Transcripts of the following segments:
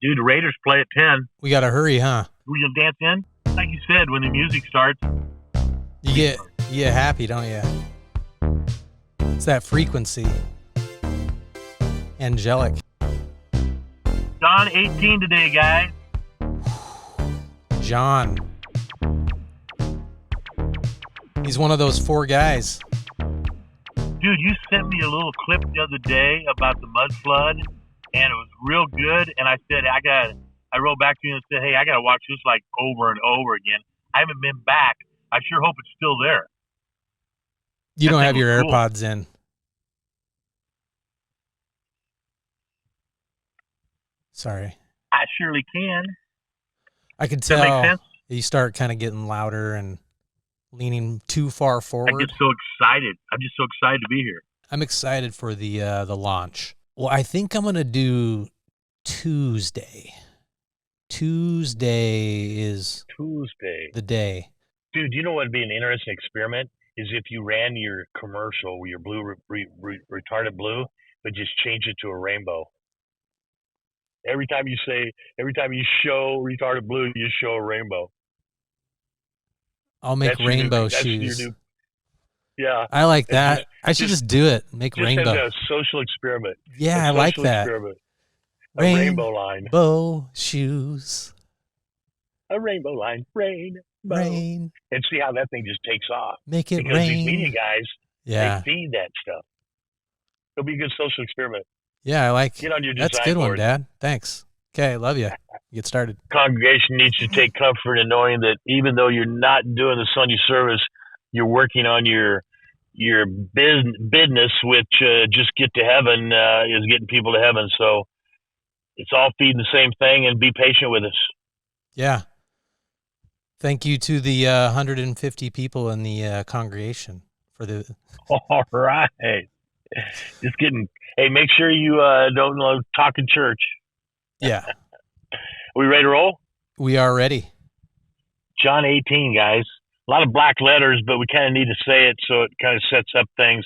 Dude, the Raiders play at 10. We got to hurry, huh? We gonna dance in? Like you said, when the music starts. You get happy, don't you? It's that frequency. Angelic. John 18 today, guys. John. He's one of those 4 guys. Dude, you sent me a little clip the other day about the mud flood, and it was real good. And I said, I wrote back to you and said, hey, I got to watch this like over and over again. I haven't been back. I sure hope it's still there. You don't have your AirPods in. Sorry. I surely can. I can tell. Does that make sense? You start kind of getting louder and leaning too far forward. I get so excited. I'm just so excited to be here. I'm excited for the launch. Well, I think I'm going to do Tuesday. Tuesday is the day. Dude, you know what would be an interesting experiment? Is if you ran your commercial, your blue, retarded blue, but just change it to a rainbow. Every time you show retarded blue, you show a rainbow. I'll make rainbow shoes. Yeah. I like that. I should just do it. Make rainbow. Just a social experiment. Yeah, I like that. A rainbow line. Rainbow shoes. A rainbow line. Rain. And see how that thing just takes off. Make it because rain. These media guys, they feed that stuff. It'll be a good social experiment. Yeah, I like. Get on your design That's a good board. one, Dad. Thanks. Okay, I love you. Get started. Congregation needs to take comfort in knowing that even though you're not doing the Sunday service, you're working on your business, which just get to heaven is getting people to heaven. So it's all feeding the same thing, and be patient with us. Yeah. Thank you to the 150 people in the congregation for the. All right. Just kidding. Hey, make sure you don't talk in church. Yeah. We ready to roll? We are ready. John 18, guys. A lot of black letters, but we kind of need to say it so it kind of sets up things.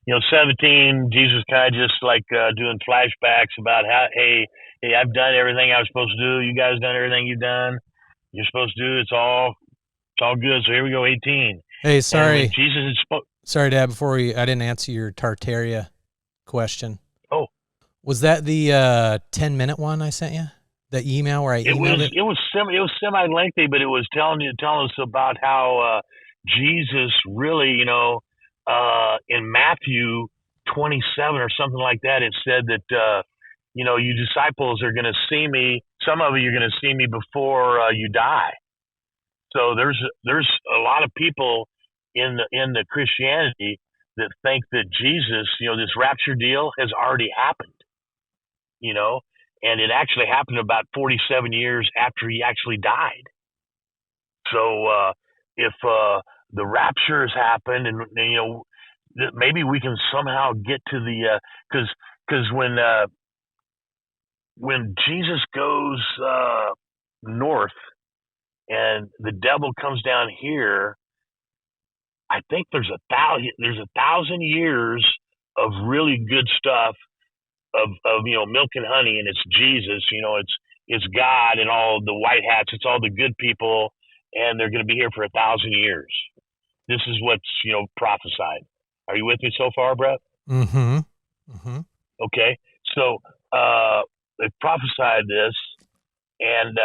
17, Jesus kind of just like doing flashbacks about how, hey, I've done everything I was supposed to do. You guys done everything you've done. You're supposed to do. It's all good. So here we go, 18. Hey, sorry. Jesus is Sorry, Dad, I didn't answer your Tartaria question. Oh. Was that the 10-minute one I sent you? The email where I emailed it? It was semi-lengthy, but it was telling us about how Jesus really, in Matthew 27 or something like that, it said that, you disciples are going to see me. Some of you are going to see me before you die. So there's a lot of people in the Christianity that think that Jesus, this rapture deal has already happened, and it actually happened about 47 years after he actually died. So if the rapture has happened, and maybe we can somehow get to the because when Jesus goes north and the devil comes down here, I think there's 1,000 years of really good stuff of milk and honey, and it's Jesus, it's God and all the white hats, it's all the good people, and they're going to be here for 1,000 years. This is what's prophesied. Are you with me so far, Brett? Mm-hmm. Mm-hmm. Okay, so they prophesied this, and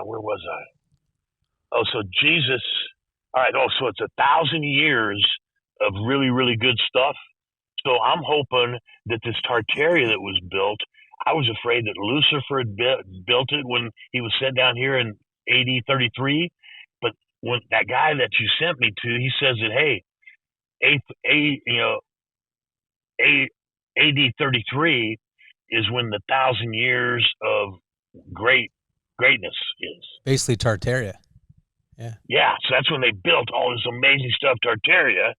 where was I? Oh, so Jesus. All right. Oh, so it's 1,000 years of really, really good stuff. So I'm hoping that this Tartaria that was built, I was afraid that Lucifer had built it when he was sent down here in AD 33. But when that guy that you sent me to, he says that, hey, AD 33 is when the 1,000 years of greatness is. Basically Tartaria. Yeah. Yeah, so that's when they built all this amazing stuff, Tartaria.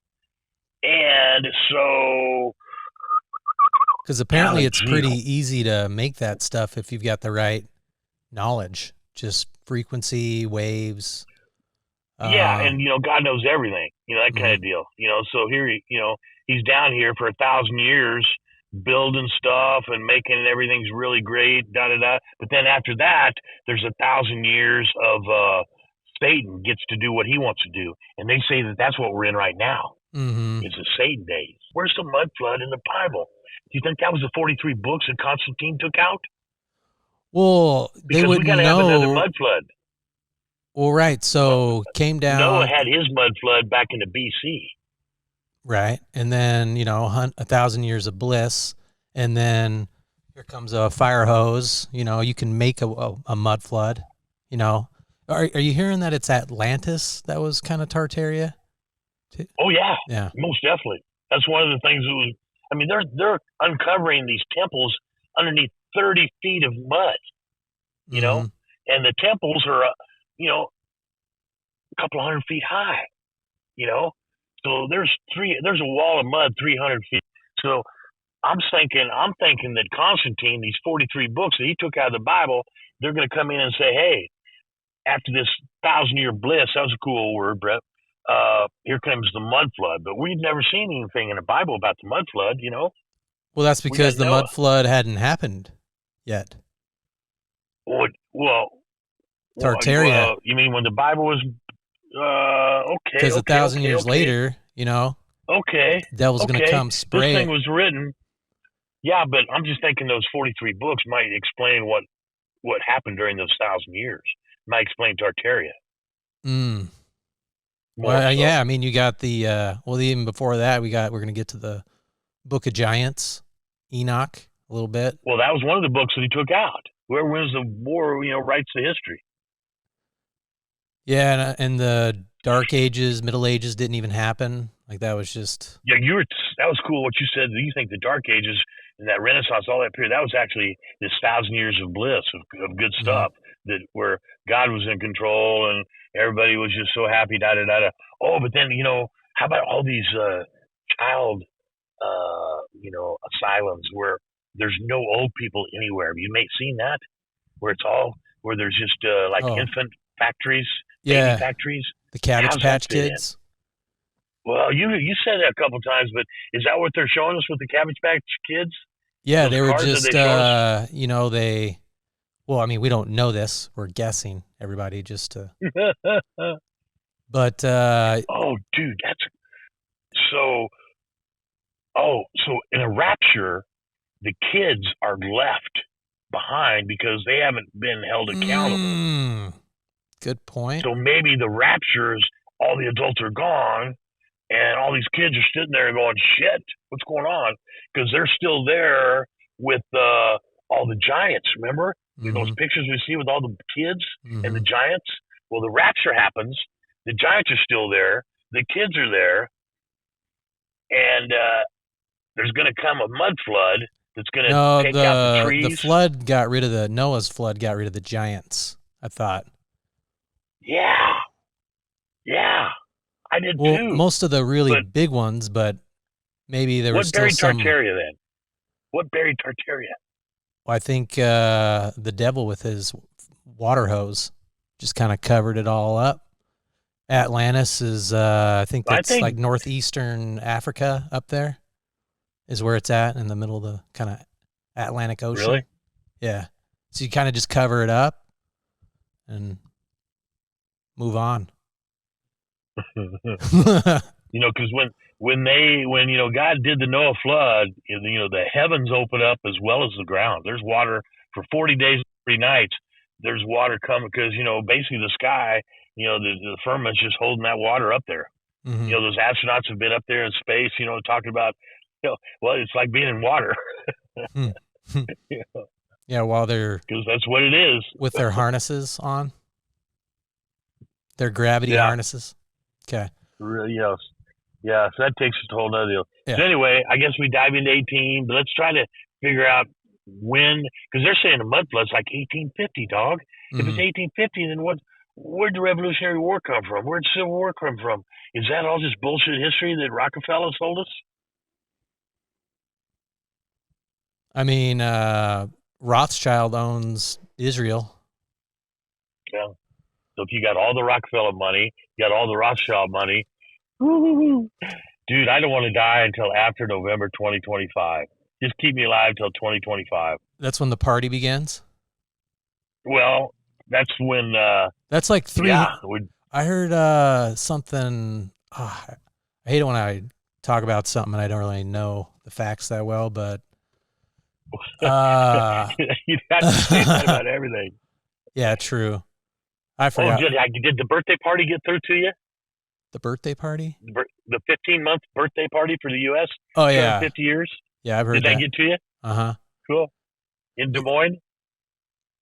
And so... Because apparently it's pretty easy to make that stuff if you've got the right knowledge. Just frequency, waves. Yeah, and, God knows everything, that kind of deal. So here, he's down here for 1,000 years, building stuff and making everything's really great, da da da. But then after that, there's 1,000 years of Satan gets to do what he wants to do, and they say that that's what we're in right now. Mm-hmm. It's the Satan days. Where's the mud flood in the Bible? Do you think that was the 43 books that Constantine took out? Well, they Because we wouldn't got to have another know. mud flood. Well, right. So came Noah down, had his mud flood back into BC. right, and then 1,000 years of bliss, and then here comes a fire hose. You can make a mud flood. Are you hearing that it's Atlantis that was kind of Tartaria? Oh yeah, Yeah. most definitely. That's one of the things that was. I mean, they're uncovering these temples underneath 30 feet of mud. Mm-hmm. And the temples are, a couple of 100 feet high. So there's a wall of mud 300 feet. So I'm thinking that Constantine, these 43 books that he took out of the Bible, they're going to come in and say, hey, after this 1,000-year bliss, that was a cool word, Brett. Here comes the mud flood, but we've never seen anything in the Bible about the mud flood. Well, that's because the mud flood hadn't happened yet. Well, Tartaria. You mean when the Bible was okay? Because 1,000 years later, okay, the devil's going to come spray. This thing was written. Yeah, but I'm just thinking those 43 books might explain what happened during those 1,000 years. Might explain Tartaria. Well, yeah. I mean, you got the even before that, we're going to get to the Book of Giants, Enoch, a little bit. Well, that was one of the books that he took out. Whoever wins the war, writes the history. Yeah, and the Dark Ages, Middle Ages didn't even happen. Like that was just. Yeah, that was cool what you said. You think the Dark Ages and that Renaissance, all that period, that was actually this 1,000 years of bliss of good stuff that where God was in control and everybody was just so happy. Da da da da. Oh, but then how about all these child asylums where there's no old people anywhere? Have you seen that? Where there's just infant factories, baby factories. The Cabbage Patch Kids. Well, you said that a couple times, but is that what they're showing us with the Cabbage Patch Kids? Yeah, they were just, well, I mean, we don't know this. We're guessing, everybody, just to. But. Oh, dude, so in a rapture, the kids are left behind because they haven't been held accountable. Good point. So maybe the raptures, all the adults are gone, and all these kids are sitting there going, shit, what's going on? Because they're still there with all the giants, remember? Those pictures we see with all the kids and the giants? Well, the rapture happens. The giants are still there. The kids are there. And there's going to come a mud flood that's going to take out the trees. The flood got rid of Noah's flood got rid of the giants, I thought. Yeah, I did too. Most of the really big ones, but maybe there was still some. What buried Tartaria then? What buried Tartaria? Well, I think the devil with his water hose just kind of covered it all up. Atlantis is, I think that's like northeastern Africa up there is where it's at in the middle of the kind of Atlantic Ocean. Really? Yeah. So you kind of just cover it up and move on. Because when God did the Noah flood, the heavens open up as well as the ground. There's water for 40 days, 40 nights. There's water coming because basically the sky, the firmament's just holding that water up there. Those astronauts have been up there in space, talking about, well, it's like being in water. Yeah, while they're because that's what it is with their harnesses on, their gravity harnesses. Okay. Yes. Yeah, so that takes us to a whole nother deal. Yeah. So anyway, I guess we dive into 18, but let's try to figure out when, because they're saying the mud flood's like 1850, dog. If it's 1850, then where'd the Revolutionary War come from? Where'd the Civil War come from? Is that all just bullshit history that Rockefeller told us? I mean, Rothschild owns Israel. Yeah. So if you got all the Rockefeller money, you got all the Rothschild money, dude, I don't want to die until after November 2025. 2025. Just keep me alive till 2025. That's when the party begins? Well, that's when. That's like three. Yeah. I heard something. I hate it when I talk about something and I don't really know the facts that well, but. You'd have to say that about everything. Yeah, true. I forgot. Oh, did the birthday party get through to you? The birthday party? The 15-month birthday party for the U.S. Oh, yeah. 50 years? Yeah, I've heard that. Did that get to you? Uh-huh. Cool. In Des Moines?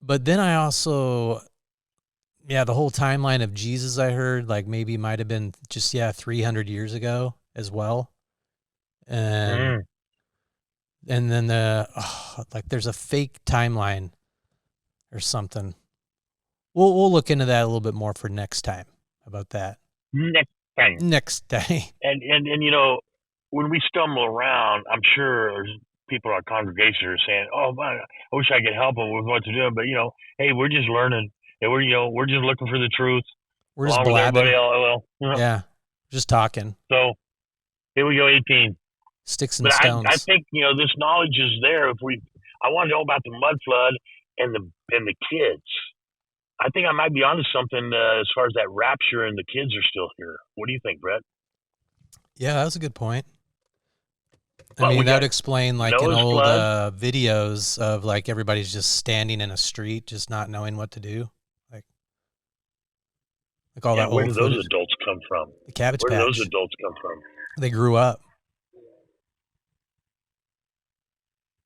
But then I also, the whole timeline of Jesus I heard, like maybe might have been just, 300 years ago as well. And then there's a fake timeline or something. We'll look into that a little bit more for next time. How about that? Next time. And when we stumble around, I'm sure there's people in our congregation are saying, "Oh man, I wish I could help them with what to do." But hey, we're just learning, and we're just looking for the truth. We're just blabbing. Yeah, just talking. So here we go, 18 sticks and stones. I think this knowledge is there. I want to know about the mud flood and the kids. I think I might be onto something as far as that rapture and the kids are still here. What do you think, Brett? Yeah, that's a good point. I mean, that would explain like in old videos of like everybody's just standing in a street, just not knowing what to do. Like all that old footage. Where do those adults come from? The Cabbage Patch. Where do those adults come from? They grew up.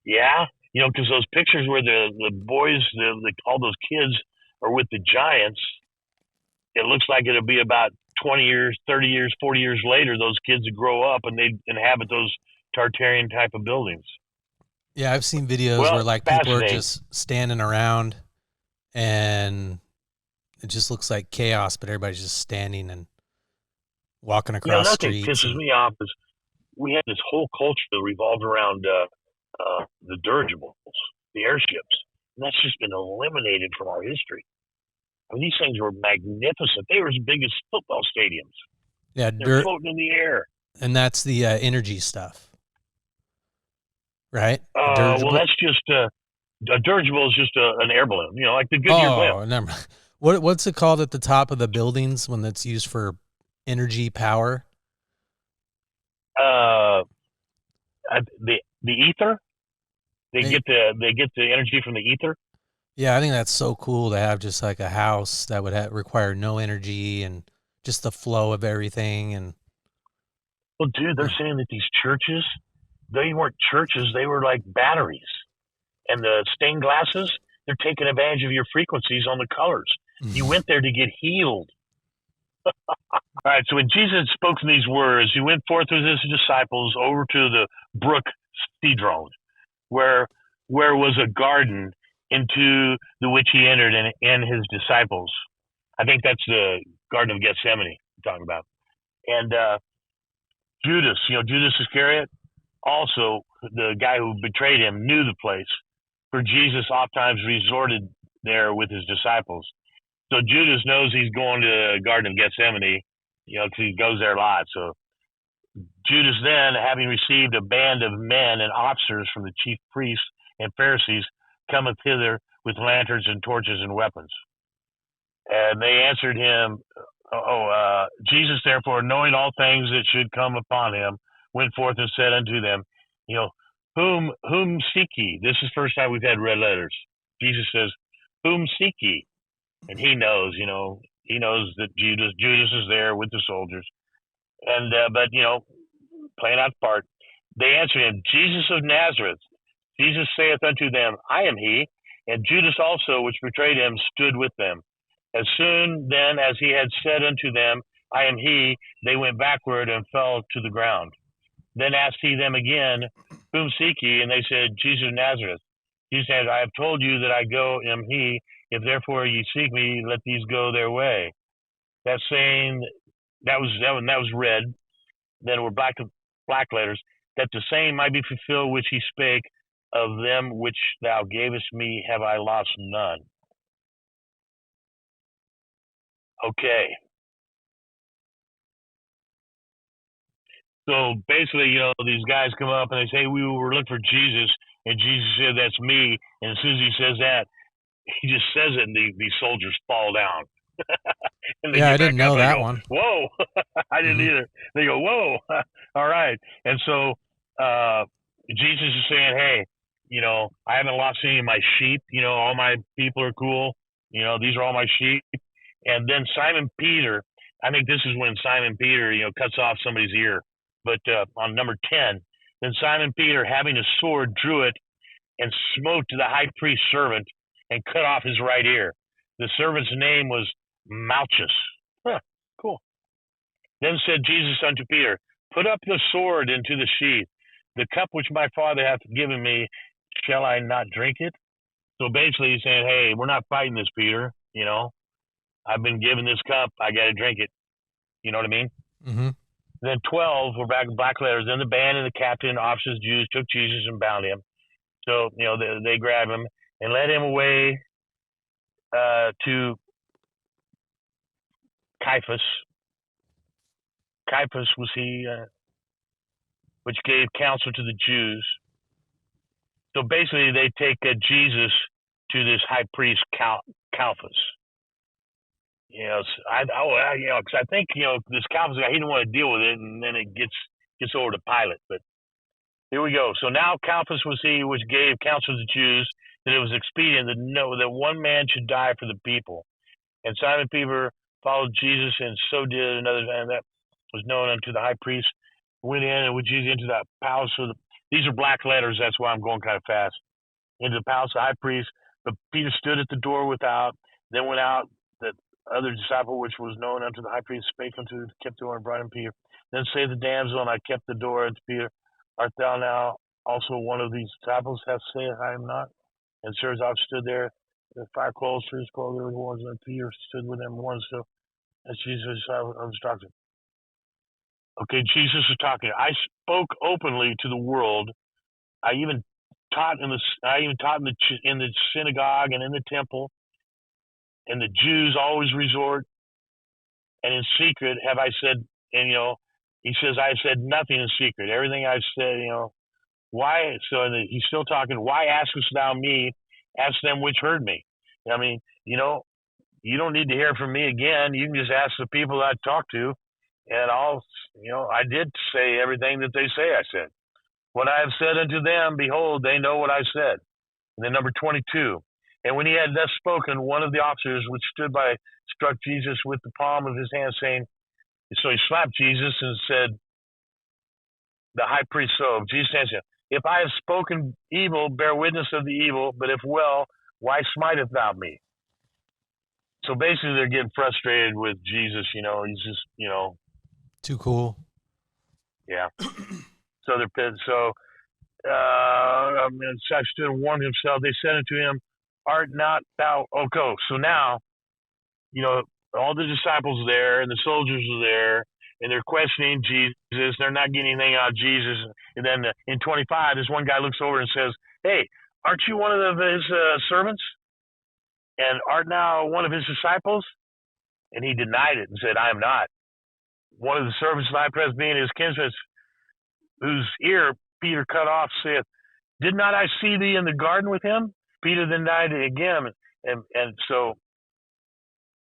Yeah, because those pictures where the boys, all those kids are with the giants, it looks like it'll be about 20 years, 30 years, 40 years later, those kids would grow up and they inhabit those Tartarian type of buildings. Yeah, I've seen videos where like people are just standing around and it just looks like chaos, but everybody's just standing and walking across streets. What pisses me off is we had this whole culture that revolved around the dirigibles, the airships. And that's just been eliminated from our history. I mean, these things were magnificent. They were as big as football stadiums. Yeah, they're floating in the air. And that's the energy stuff, right? Well, that's just a dirigible is just an air balloon. Like the Goodyear blimp. Oh, never. What's it called at the top of the buildings when it's used for energy power? The ether. They get the energy from the ether. Yeah, I think that's so cool to have just like a house that would require no energy and just the flow of everything. And well, dude, they're saying that these churches, they weren't churches; they were like batteries. And the stained glasses, they're taking advantage of your frequencies on the colors. You went there to get healed. All right. So when Jesus spoke these words, he went forth with his disciples over to the brook Cedron, where was a garden, into the which he entered and his disciples. I think that's the Garden of Gethsemane I'm talking about. And Judas Iscariot, also the guy who betrayed him, knew the place, for Jesus oftentimes resorted there with his disciples. So Judas knows he's going to the Garden of Gethsemane, because he goes there a lot. So Judas then, having received a band of men and officers from the chief priests and Pharisees, cometh hither with lanterns and torches and weapons. And they answered him, Jesus, therefore, knowing all things that should come upon him, went forth and said unto them, whom seek ye? This is the first time we've had red letters. Jesus says, whom seek ye? And he knows that Judas is there with the soldiers. And, but, playing out the part, they answered him, Jesus of Nazareth. Jesus saith unto them, I am he. And Judas also, which betrayed him, stood with them. As soon then as he had said unto them, I am he, they went backward and fell to the ground. Then asked he them again, whom seek ye? And they said, Jesus of Nazareth. Jesus said, I have told you that I am he. If therefore ye seek me, let these go their way. That saying, that was red. Then were black letters, that the saying might be fulfilled which he spake, of them which thou gavest me have I lost none. Okay. So basically, these guys come up and they say, we were looking for Jesus. And Jesus said, that's me. And as soon as he says that, he just says it and these soldiers fall down. And they Yeah, I get didn't back up know and they that go, one. whoa. I didn't Mhm. either. They go, whoa. All right. And so Jesus is saying, hey, I haven't lost any of my sheep. All my people are cool. These are all my sheep. And then Simon Peter, I think this is when Simon Peter, cuts off somebody's ear. But on number 10, then Simon Peter, having a sword, drew it and smote the high priest's servant and cut off his right ear. The servant's name was Malchus. Huh, cool. Then said Jesus unto Peter, put up the sword into the sheath. The cup which my Father hath given me, shall I not drink it? So basically he's saying, hey, we're not fighting this, Peter. I've been given this cup. I got to drink it. You know what I mean? Mm-hmm. Then 12 were back in black letters. Then the band and the captain, officers, Jews, took Jesus and bound him. So, they grabbed him and led him away to Caiaphas. Caiaphas was he, which gave counsel to the Jews. So basically, they take Jesus to this high priest Caiaphas. Because I think this Caiaphas guy, he didn't want to deal with it, and then it gets over to Pilate. But here we go. So now Caiaphas was he which gave counsel to the Jews that it was expedient that one man should die for the people. And Simon Peter followed Jesus, and so did another man that was known unto the high priest. Went in and with Jesus into the palace of these are black letters, that's why I'm going kind of fast. Into the palace of the high priest. But Peter stood at the door without, then went out the other disciple which was known unto the high priest, spake unto kept the door and brought him Peter. Then said the damsel, and I kept the door unto Peter, art thou now also one of these disciples? Hath said, I am not. And sirs, I've stood there, the fire clothes, for his clothes, there was ones, and Peter stood with them one, so as Jesus was talking. Okay, Jesus is talking. I spoke openly to the world. I even taught in the synagogue and in the temple, and the Jews always resort. And in secret have I said, and he says I have said nothing in secret. Everything I've said, why? So he's still talking. Why askest thou me? Ask them which heard me. I mean, you don't need to hear from me again. You can just ask the people I talked to, and I did say everything that they say I said. What I have said unto them, behold, they know what I said. And then number 22. And when he had thus spoken, one of the officers which stood by struck Jesus with the palm of his hand, saying, so he slapped Jesus and said, the high priest so. Jesus answered, if I have spoken evil, bear witness of the evil, but if well, why smiteth thou me? So basically they're getting frustrated with Jesus, he's just, too cool. Yeah. So they're pissed. So I stood and warmed himself. They said unto him, art not thou? Oh, go. So now, all the disciples are there and the soldiers are there and they're questioning Jesus. They're not getting anything out of Jesus. And then in 25, this one guy looks over and says, hey, aren't you one of his servants? And art now one of his disciples? And he denied it and said, I am not. One of the servants of the high priest, being his kinsman, whose ear Peter cut off, saith, did not I see thee in the garden with him? Peter then denied it again. And so,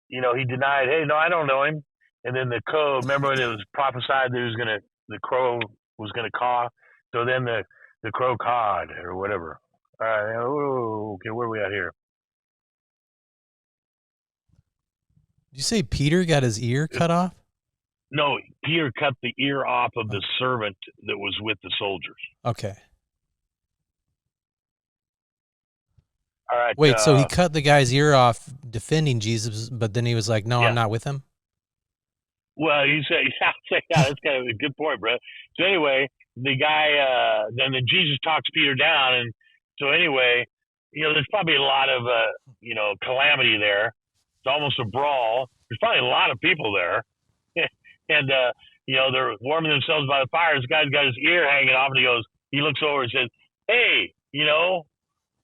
he denied, hey, no, I don't know him. And then the crow, remember when it was prophesied that the crow was going to caw? So then the crow cawed or whatever. All right, okay, where are we at here? Did you say Peter got his ear cut off? No, Peter cut the ear off of the servant that was with the soldiers. Okay. All right. Wait, so he cut the guy's ear off defending Jesus, but then he was like, no, yeah. I'm not with him? Well, he said, yeah, that's kind of a good point, bro. So anyway, the guy, then Jesus talks Peter down. And so anyway, there's probably a lot of, calamity there. It's almost a brawl. There's probably a lot of people there. And, they're warming themselves by the fire. This guy's got his ear hanging off, and he looks over and says, hey,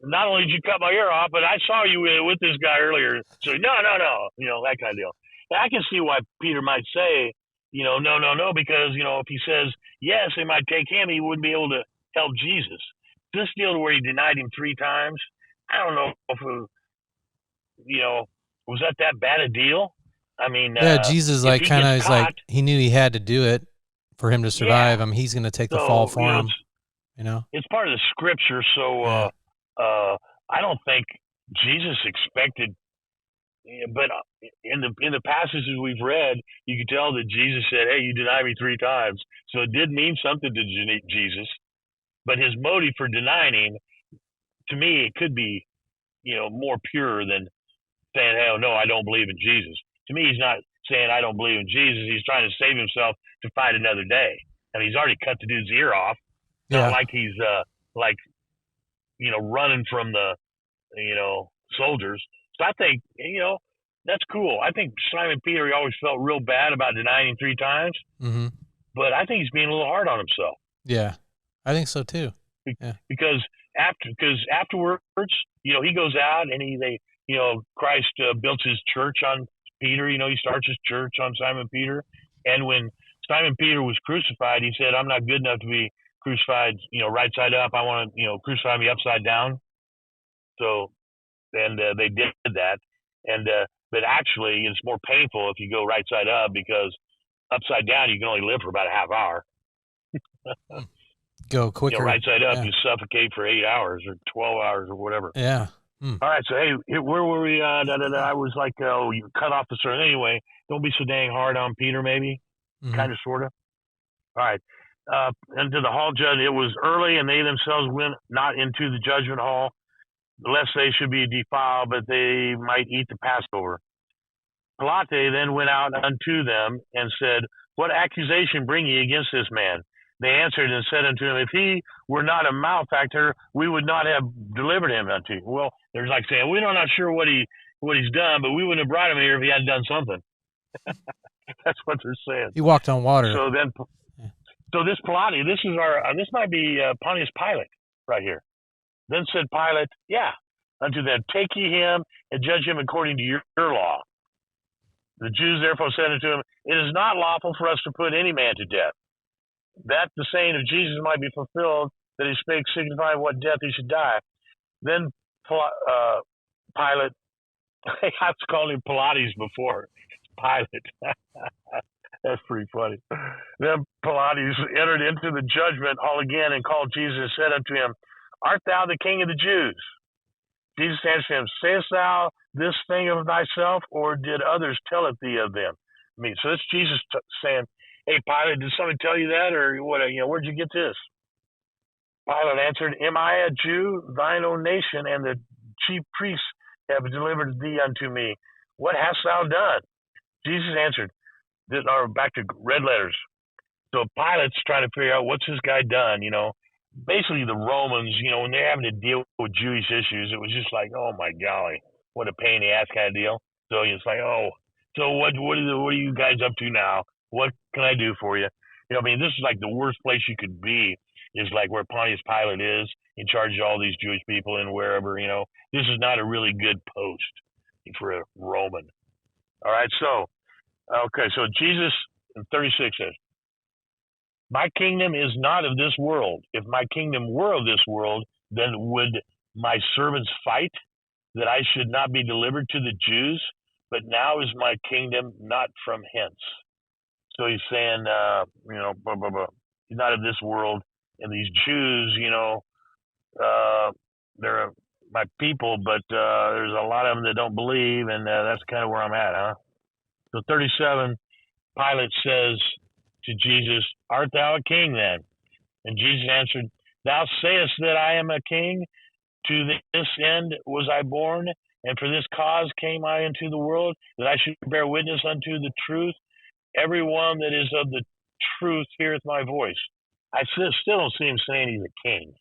not only did you cut my ear off, but I saw you with this guy earlier. So no, that kind of deal. And I can see why Peter might say, no, because, if he says yes, they might take him, he wouldn't be able to help Jesus. This deal where he denied him 3 times, I don't know if was that bad a deal? I mean, Yeah, Jesus if he kind of gets is caught, he knew he had to do it for him to survive. yeah. I mean, he's going to take the fall So, for him, it's part of the scripture. So, Yeah. I don't think Jesus expected, but in the passages we've read, you can tell that Jesus said, "Hey, you deny me 3 times." So it did mean something to Jesus, but his motive for denying him, to me, it could be, more pure than saying, "Hey, no, I don't believe in Jesus." To me, he's not saying I don't believe in Jesus. He's trying to save himself to fight another day. I mean, he's already cut the dude's ear off. It's not like he's like running from the soldiers. So I think that's cool. I think Simon Peter, he always felt real bad about denying him 3 times, but I think he's being a little hard on himself. Yeah, I think so too. Yeah. Because afterwards, he goes out and Christ built his church on Peter. He starts his church on Simon Peter. And when Simon Peter was crucified, he said, "I'm not good enough to be crucified, right side up. I want to, crucify me upside down." So, and they did that. And but actually, it's more painful if you go right side up, because upside down you can only live for about a half hour. Go quicker. Right side up, you suffocate for 8 hours or 12 hours or whatever. Yeah. All right, so hey, where were we? I was like, you cut off the sermon anyway. Don't be so dang hard on Peter, maybe, kind of, sort of. All right, into the hall judge. It was early, and they themselves went not into the judgment hall, lest they should be defiled, but they might eat the Passover. Pilate then went out unto them and said, "What accusation bring ye against this man?" They answered and said unto him, "If he were not a malefactor, we would not have delivered him unto you." Well, there's like saying, we're not sure what he's done, but we wouldn't have brought him here if he hadn't done something. That's what they're saying. He walked on water. So then, so this Pilate, this might be Pontius Pilate right here. Then said Pilate, "Yeah, unto them, take ye him and judge him according to your law." The Jews therefore said unto him, "It is not lawful for us to put any man to death, that the saying of Jesus might be fulfilled, that he spake signifying what death he should die." Then Pilate, I was calling him Pilates before, Pilate. That's pretty funny. Then Pilates entered into the judgment hall again and called Jesus and said unto him, "Art thou the King of the Jews?" Jesus answered him, "Sayest thou this thing of thyself, or did others tell it thee of them?" So it's Jesus saying, "Hey, Pilate, did somebody tell you that, or what? Where'd you get this?" Pilate answered, "Am I a Jew? Thine own nation and the chief priests have delivered thee unto me. What hast thou done?" Jesus answered, back to red letters. So Pilate's trying to figure out, what's this guy done? Basically the Romans, when they're having to deal with Jewish issues, it was just like, oh my golly, what a pain in the ass kind of deal. So it's like, oh, so what are you guys up to now? What can I do for you? This is like the worst place you could be, is like where Pontius Pilate is, in charge of all these Jewish people and wherever, this is not a really good post for a Roman. All right, so Jesus in 36 says, "My kingdom is not of this world. If my kingdom were of this world, then would my servants fight, that I should not be delivered to the Jews? But now is my kingdom not from hence." So he's saying, blah, blah, blah. He's not of this world. And these Jews, they're my people, but there's a lot of them that don't believe, and that's kind of where I'm at, huh? So 37, Pilate says to Jesus, "Art thou a king then?" And Jesus answered, "Thou sayest that I am a king. To this end was I born, and for this cause came I into the world, that I should bear witness unto the truth. Everyone that is of the truth heareth my voice." I still don't see him saying he's a king.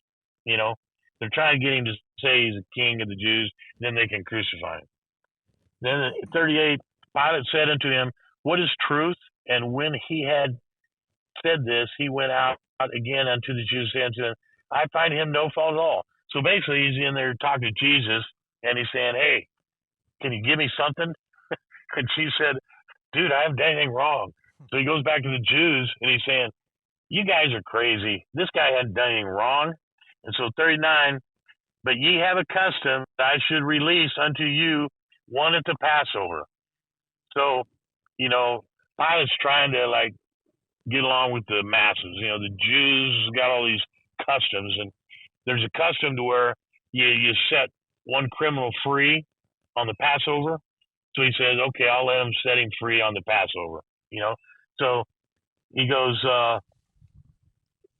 They're trying to get him to say he's a king of the Jews, then they can crucify him. Then 38, Pilate said unto him, "What is truth?" And when he had said this, he went out again unto the Jews, saying to them, "I find him no fault at all." So basically, he's in there talking to Jesus, and he's saying, "Hey, can you give me something?" And she said, "Dude, I haven't done anything wrong. So he goes back to the Jews and he's saying, you guys are crazy. This guy hadn't done anything wrong. And so 39, but ye have a custom that I should release unto you one at the Passover. So, Pilate's trying to like get along with the masses. The Jews got all these customs, and there's a custom to where you set one criminal free on the Passover. So he says, okay, I'll let him set him free on the Passover. So he goes,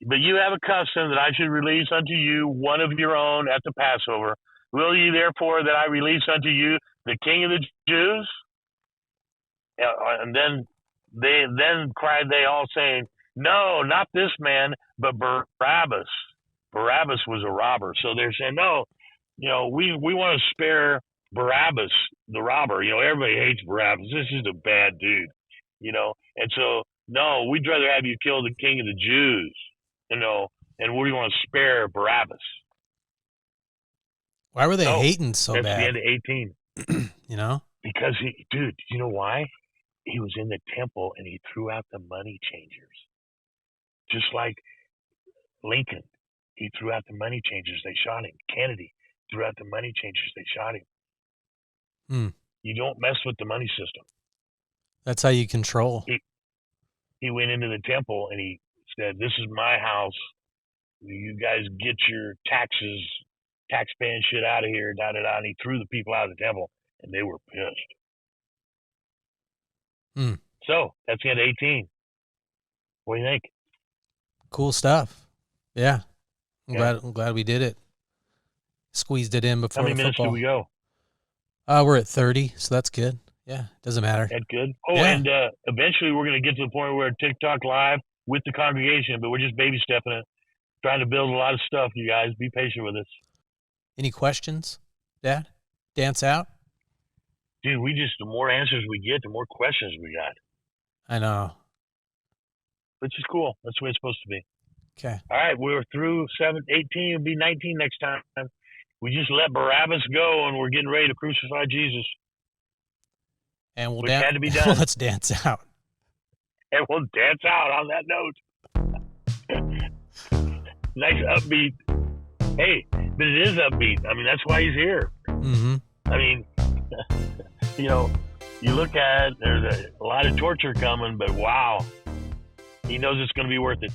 but you have a custom that I should release unto you one of your own at the Passover. Will ye therefore that I release unto you the King of the Jews? And then cried they all, saying, no, not this man, but Barabbas. Barabbas was a robber. So they're saying, no, we want to spare Barabbas, the robber. Everybody hates Barabbas. This is a bad dude, And so, no, we'd rather have you kill the King of the Jews, and we want to spare Barabbas. Why were they hating so that's bad? That's the end of 18. Because you know why? He was in the temple and he threw out the money changers. Just like Lincoln, he threw out the money changers. They shot him. Kennedy threw out the money changers. They shot him. You don't mess with the money system. That's how you control. He went into the temple and he said, this is my house. You guys get your tax-paying shit out of here, da-da-da. And he threw the people out of the temple, and they were pissed. So that's the end of 18. What do you think? Cool stuff. Yeah. I'm glad we did it. Squeezed it in before the football. How many minutes do we go? We're at 30, so that's good. Yeah, doesn't matter. That's good. Oh, yeah. And eventually we're going to get to the point where we're TikTok live with the congregation, but we're just baby stepping it, trying to build a lot of stuff, you guys. Be patient with us. Any questions, Dad? Dance out? Dude, the more answers we get, the more questions we got. I know. Which is cool. That's the way it's supposed to be. Okay. All right, we're through 18. It'll be 19 next time. We just let Barabbas go, and we're getting ready to crucify Jesus. And which had to be done. Let's dance out. And we'll dance out on that note. Nice upbeat. Hey, but it is upbeat. I mean, that's why he's here. Mm-hmm. I mean, you look at it, there's a lot of torture coming, but wow, he knows it's going to be worth it.